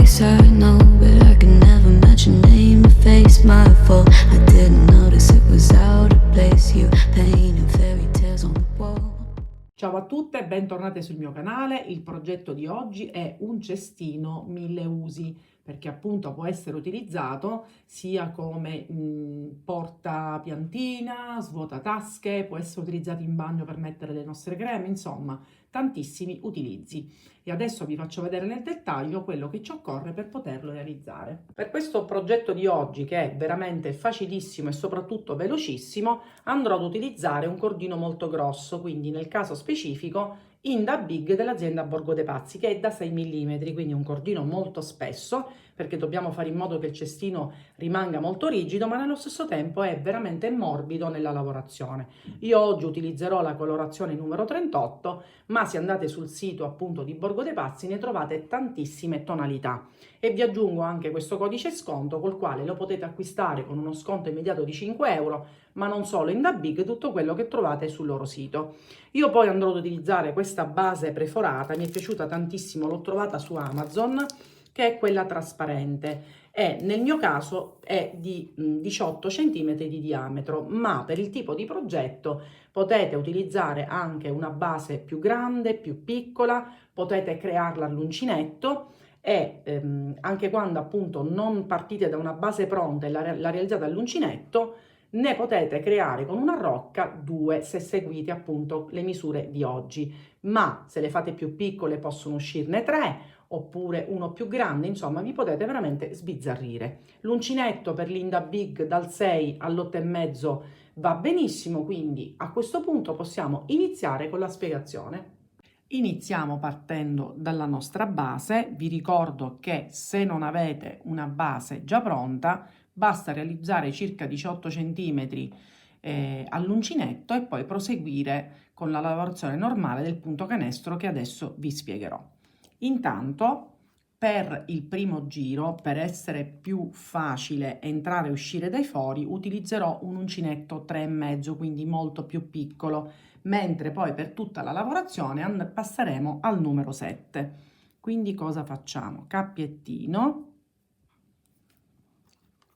face, I know, but I can never match your name or face. My fault, I didn't notice it was out of place. You painted fairy tales on the wall. Ciao a tutte e bentornate sul mio canale. Il progetto di oggi è un cestino 1000 usi, perché appunto può essere utilizzato sia come porta piantina, svuota tasche, può essere utilizzato in bagno per mettere le nostre creme, insomma tantissimi utilizzi. E adesso vi faccio vedere nel dettaglio quello che ci occorre per poterlo realizzare. Per questo progetto di oggi, che è veramente facilissimo e soprattutto velocissimo, andrò ad utilizzare un cordino molto grosso, quindi nel caso specifico Inda Big dell'azienda Borgo dei Pazzi, che è da 6 mm, quindi un cordino molto spesso, perché dobbiamo fare in modo che il cestino rimanga molto rigido, ma nello stesso tempo è veramente morbido nella lavorazione. Io oggi utilizzerò la colorazione numero 38, ma se andate sul sito appunto di Borgo dei Pazzi ne trovate tantissime tonalità. E vi aggiungo anche questo codice sconto col quale lo potete acquistare con uno sconto immediato di 5 euro, ma non solo Inda Big, tutto quello che trovate sul loro sito. Io poi andrò ad utilizzare questa base preforata, mi è piaciuta tantissimo, l'ho trovata su Amazon, che è quella trasparente e nel mio caso è di 18 cm di diametro, ma per il tipo di progetto potete utilizzare anche una base più grande, più piccola, potete crearla all'uncinetto e anche quando appunto non partite da una base pronta e la realizzate all'uncinetto, ne potete creare con una rocca 2 se seguite appunto le misure di oggi, ma se le fate più piccole possono uscirne 3 oppure uno più grande, insomma vi potete veramente sbizzarrire. L'uncinetto per l'Inda Big dal 6 all'8,5 va benissimo, quindi a questo punto possiamo iniziare con la spiegazione. Iniziamo partendo dalla nostra base. Vi ricordo che se non avete una base già pronta, basta realizzare circa 18 cm all'uncinetto e poi proseguire con la lavorazione normale del punto canestro che adesso vi spiegherò. Intanto, per il primo giro, per essere più facile entrare e uscire dai fori, utilizzerò un uncinetto 3,5, quindi molto più piccolo, mentre poi per tutta la lavorazione passeremo al numero 7. Quindi cosa facciamo? Cappiettino,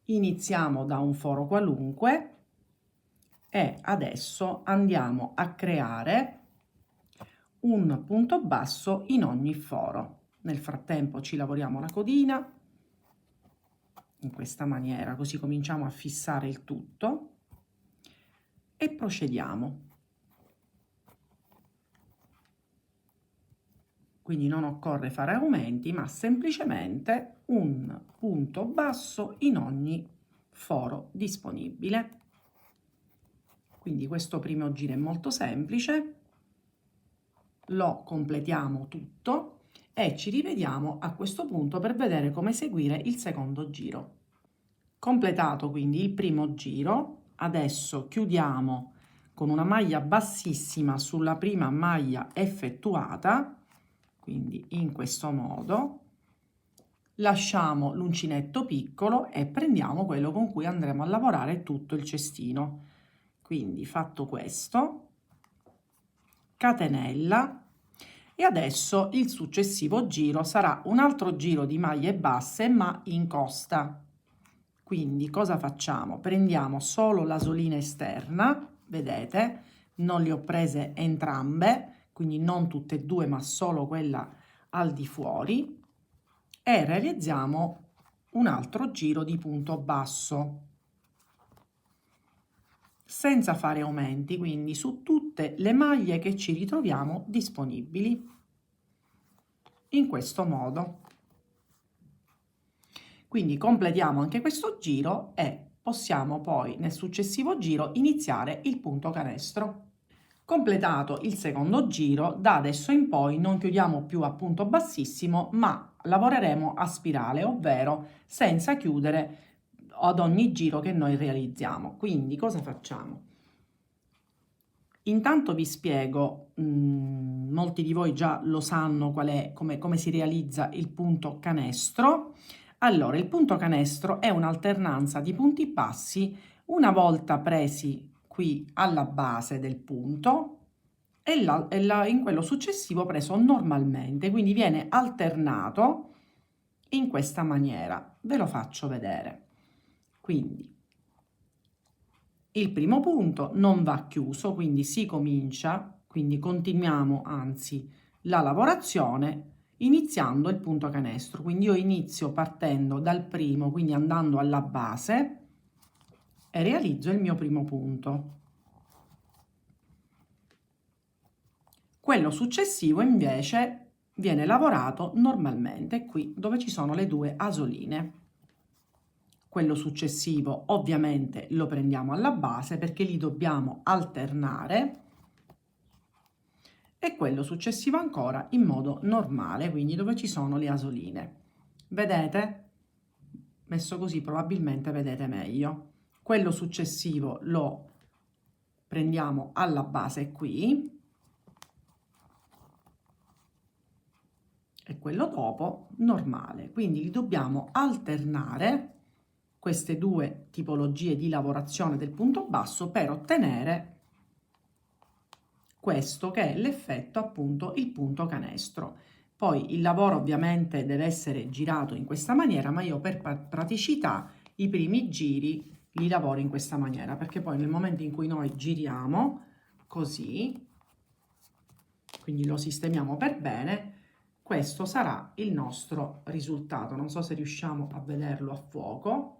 iniziamo da un foro qualunque e adesso andiamo a creare un punto basso in ogni foro. Nel frattempo ci lavoriamo la codina in questa maniera, così cominciamo a fissare il tutto e procediamo. Quindi non occorre fare aumenti, ma semplicemente un punto basso in ogni foro disponibile. Quindi questo primo giro è molto semplice, lo completiamo tutto e ci rivediamo a questo punto per vedere come eseguire il secondo giro. Completato quindi il primo giro, adesso chiudiamo con una maglia bassissima sulla prima maglia effettuata, quindi in questo modo. Lasciamo l'uncinetto piccolo e prendiamo quello con cui andremo a lavorare tutto il cestino. Quindi fatto questo, catenella, e adesso il successivo giro sarà un altro giro di maglie basse ma in costa. Quindi cosa facciamo? Prendiamo solo l'asolina esterna, vedete, non le ho prese entrambe, quindi non tutte e due ma solo quella al di fuori, e realizziamo un altro giro di punto basso senza fare aumenti, quindi su tutte le maglie che ci ritroviamo disponibili in questo modo. Quindi completiamo anche questo giro e possiamo poi nel successivo giro iniziare il punto canestro. Completato il secondo giro, da adesso in poi non chiudiamo più a punto bassissimo, ma lavoreremo a spirale, ovvero senza chiudere ad ogni giro che noi realizziamo. Quindi cosa facciamo? Intanto vi spiego, molti di voi già lo sanno qual è, come si realizza il punto canestro. Allora, il punto canestro è un'alternanza di punti bassi una volta presi qui alla base del punto e in quello successivo preso normalmente, quindi viene alternato in questa maniera. Ve lo faccio vedere. Quindi il primo punto non va chiuso, quindi si comincia, quindi continuiamo anzi la lavorazione iniziando il punto canestro. Quindi io inizio partendo dal primo, quindi andando alla base e realizzo il mio primo punto. Quello successivo invece viene lavorato normalmente qui dove ci sono le due asoline. Quello successivo ovviamente lo prendiamo alla base perché li dobbiamo alternare, e quello successivo ancora in modo normale, quindi dove ci sono le asoline. Vedete? Messo così probabilmente vedete meglio. Quello successivo lo prendiamo alla base qui e quello dopo normale, quindi li dobbiamo alternare, queste due tipologie di lavorazione del punto basso, per ottenere questo che è l'effetto, appunto, il punto canestro. Poi il lavoro ovviamente deve essere girato in questa maniera, ma io per praticità i primi giri li lavoro in questa maniera, perché poi nel momento in cui noi giriamo così, quindi lo sistemiamo per bene, questo sarà il nostro risultato. Non so se riusciamo a vederlo a fuoco.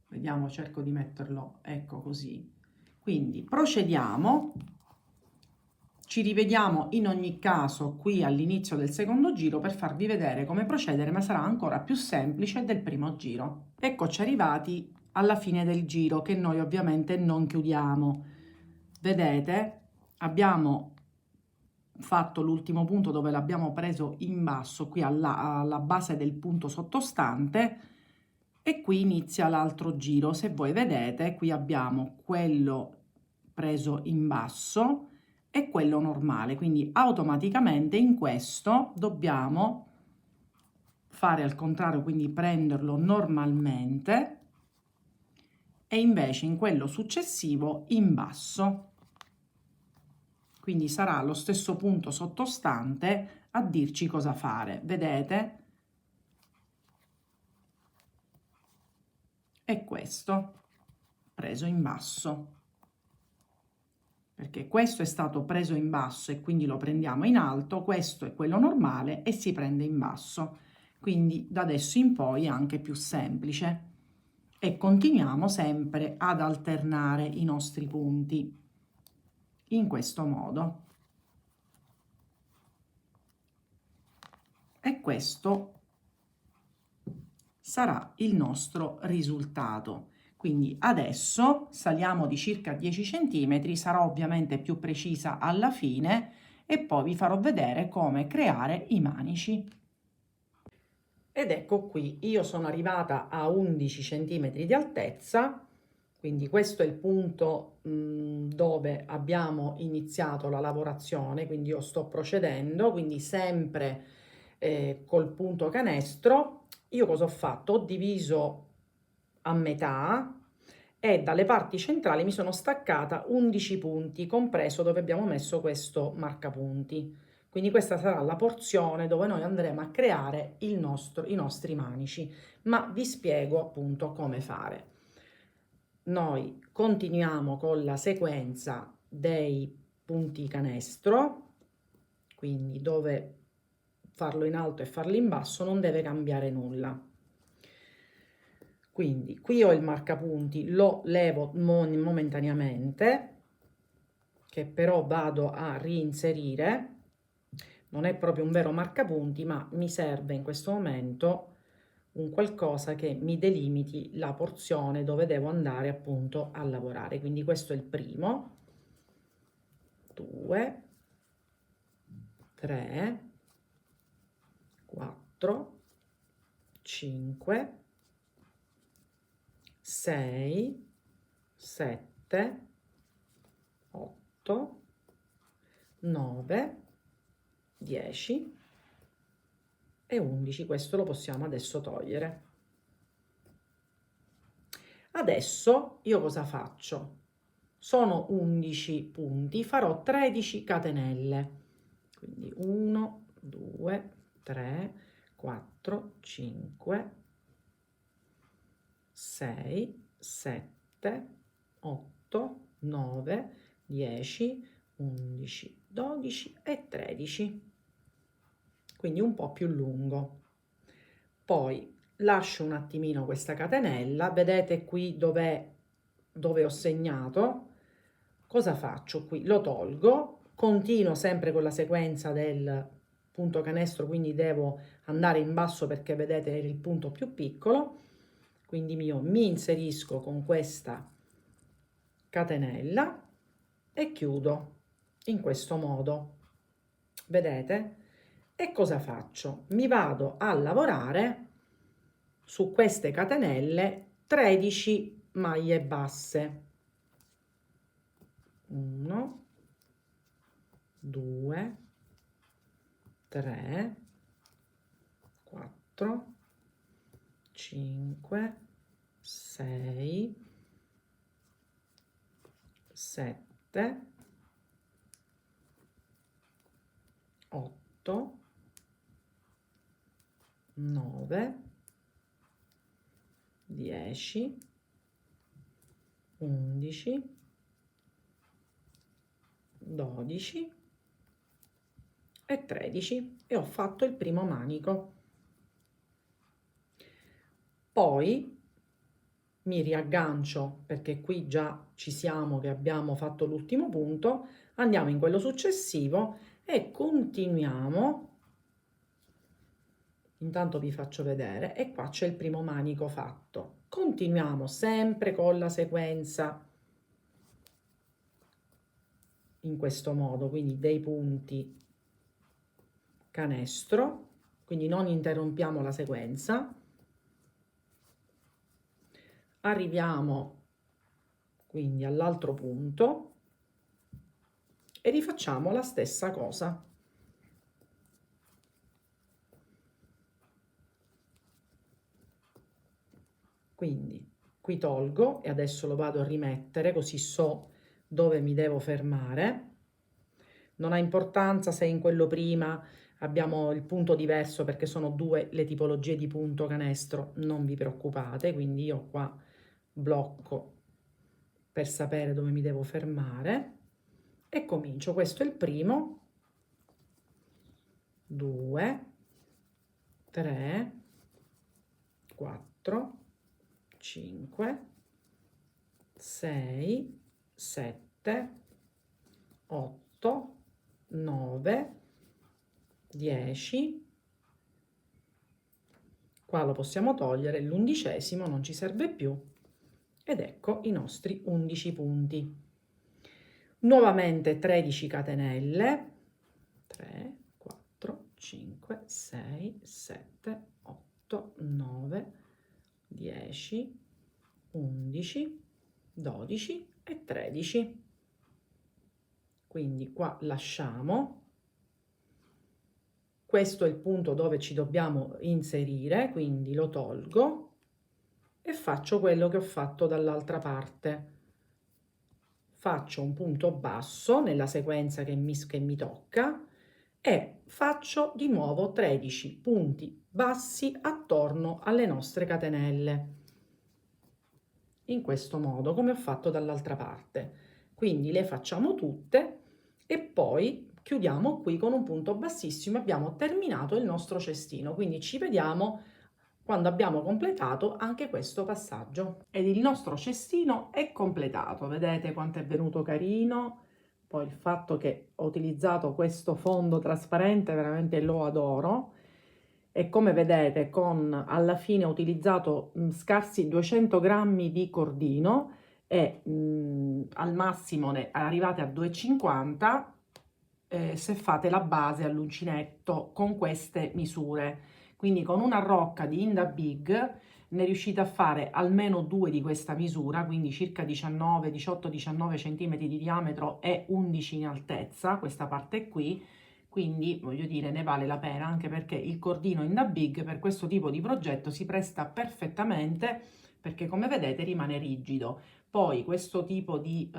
Vediamo, cerco di metterlo, ecco così. Quindi procediamo, ci rivediamo in ogni caso qui all'inizio del secondo giro per farvi vedere come procedere, ma sarà ancora più semplice del primo giro. Eccoci arrivati alla fine del giro, che noi ovviamente non chiudiamo. Vedete, abbiamo fatto l'ultimo punto dove l'abbiamo preso in basso qui alla base del punto sottostante, e qui inizia l'altro giro. Se voi vedete, qui abbiamo quello preso in basso e quello normale, quindi automaticamente in questo dobbiamo fare al contrario, quindi prenderlo normalmente, e invece in quello successivo in basso. Quindi sarà lo stesso punto sottostante a dirci cosa fare. Vedete? È questo preso in basso, perché questo è stato preso in basso e quindi lo prendiamo in alto, questo è quello normale e si prende in basso. Quindi da adesso in poi è anche più semplice, e continuiamo sempre ad alternare i nostri punti in questo modo. E questo sarà il nostro risultato. Quindi adesso saliamo di circa 10 cm, sarò ovviamente più precisa alla fine e poi vi farò vedere come creare i manici. Ed ecco qui, io sono arrivata a 11 cm di altezza, quindi questo è il punto dove abbiamo iniziato la lavorazione, quindi io sto procedendo, quindi sempre col punto canestro. Io cosa ho fatto? Ho diviso a metà e dalle parti centrali mi sono staccata 11 punti, compreso dove abbiamo messo questo marcapunti. Quindi questa sarà la porzione dove noi andremo a creare i nostri manici, ma vi spiego appunto come fare. Noi continuiamo con la sequenza dei punti canestro, quindi dove farlo in alto e farlo in basso non deve cambiare nulla. Quindi qui ho il marcapunti, lo levo momentaneamente, che però vado a reinserire. Non è proprio un vero marcapunti, ma mi serve in questo momento un qualcosa che mi delimiti la porzione dove devo andare appunto a lavorare. Quindi questo è il primo, 2, 3, 4, 5, 6, 7, 8, 9, 10 e 11. Questo lo possiamo adesso togliere. Adesso io cosa faccio? Sono 11 punti, farò 13 catenelle. Quindi 1, 2, 3, 4, 5, 6, 7, 8, 9, 10, 11, 12 e 13, quindi un po' più lungo. Poi lascio un attimino questa catenella, vedete qui dove ho segnato. Cosa faccio qui? Lo tolgo, continuo sempre con la sequenza del punto canestro, quindi devo andare in basso perché vedete il punto più piccolo, quindi io mi inserisco con questa catenella e chiudo in questo modo, vedete? E cosa faccio? Mi vado a lavorare su queste catenelle 13 maglie basse. 1, 2, 3, 4, 5, 6, 7, 8, 9, 10, 11, 12 e 13 e ho fatto il primo manico. Poi mi riaggancio perché qui già ci siamo che abbiamo fatto l'ultimo punto, andiamo in quello successivo e continuiamo. Intanto vi faccio vedere e qua c'è il primo manico fatto. Continuiamo sempre con la sequenza in questo modo, quindi dei punti canestro, quindi non interrompiamo la sequenza. Arriviamo quindi all'altro punto e rifacciamo la stessa cosa. Quindi qui tolgo e adesso lo vado a rimettere così so dove mi devo fermare. Non ha importanza se in quello prima abbiamo il punto diverso perché sono due le tipologie di punto canestro, non vi preoccupate, quindi io qua blocco per sapere dove mi devo fermare e comincio. Questo è il primo, 2, 3, 4, 5, 6, 7, 8, 9, 10, qua lo possiamo togliere, l'11° non ci serve più ed ecco i nostri 11 punti. Nuovamente 13 catenelle, 3, 4, 5, 6, 7, 8, 9, 10, 11, 12 e 13. Quindi qua lasciamo. Questo è il punto dove ci dobbiamo inserire, quindi lo tolgo e faccio quello che ho fatto dall'altra parte. Faccio un punto basso nella sequenza che mi tocca e faccio di nuovo 13 punti bassi attorno alle nostre catenelle. In questo modo, come ho fatto dall'altra parte. Quindi le facciamo tutte e poi chiudiamo qui con un punto bassissimo. Abbiamo terminato il nostro cestino, quindi ci vediamo quando abbiamo completato anche questo passaggio. Ed il nostro cestino è completato, vedete quanto è venuto carino. Poi il fatto che ho utilizzato questo fondo trasparente veramente lo adoro. E come vedete alla fine ho utilizzato scarsi 200 grammi di cordino e al massimo arrivate a 2,50 se fate la base all'uncinetto con queste misure. Quindi con una rocca di Inda Big ne riuscite a fare almeno 2 di questa misura, quindi circa 18-19 cm di diametro e 11 in altezza, questa parte qui. Quindi voglio dire, ne vale la pena, anche perché il cordino Inda Big per questo tipo di progetto si presta perfettamente, perché come vedete rimane rigido. Poi questo tipo di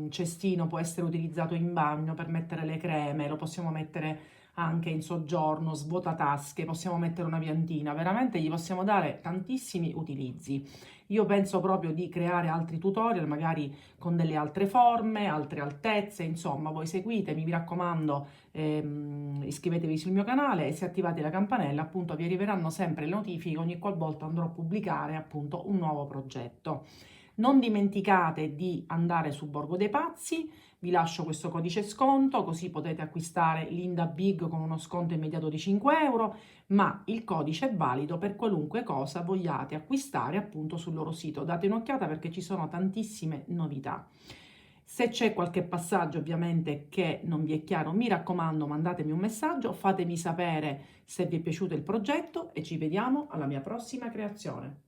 cestino può essere utilizzato in bagno per mettere le creme, lo possiamo mettere anche in soggiorno, svuotatasche, possiamo mettere una piantina, veramente gli possiamo dare tantissimi utilizzi. Io penso proprio di creare altri tutorial, magari con delle altre forme, altre altezze, insomma, voi seguitemi, mi raccomando, iscrivetevi sul mio canale e se attivate la campanella, appunto, vi arriveranno sempre le notifiche ogni qualvolta andrò a pubblicare, appunto, un nuovo progetto. Non dimenticate di andare su Borgo dei Pazzi, vi lascio questo codice sconto, così potete acquistare Linda Big con uno sconto immediato di 5 euro, ma il codice è valido per qualunque cosa vogliate acquistare appunto sul loro sito. Date un'occhiata perché ci sono tantissime novità. Se c'è qualche passaggio ovviamente che non vi è chiaro, mi raccomando, mandatemi un messaggio, fatemi sapere se vi è piaciuto il progetto e ci vediamo alla mia prossima creazione.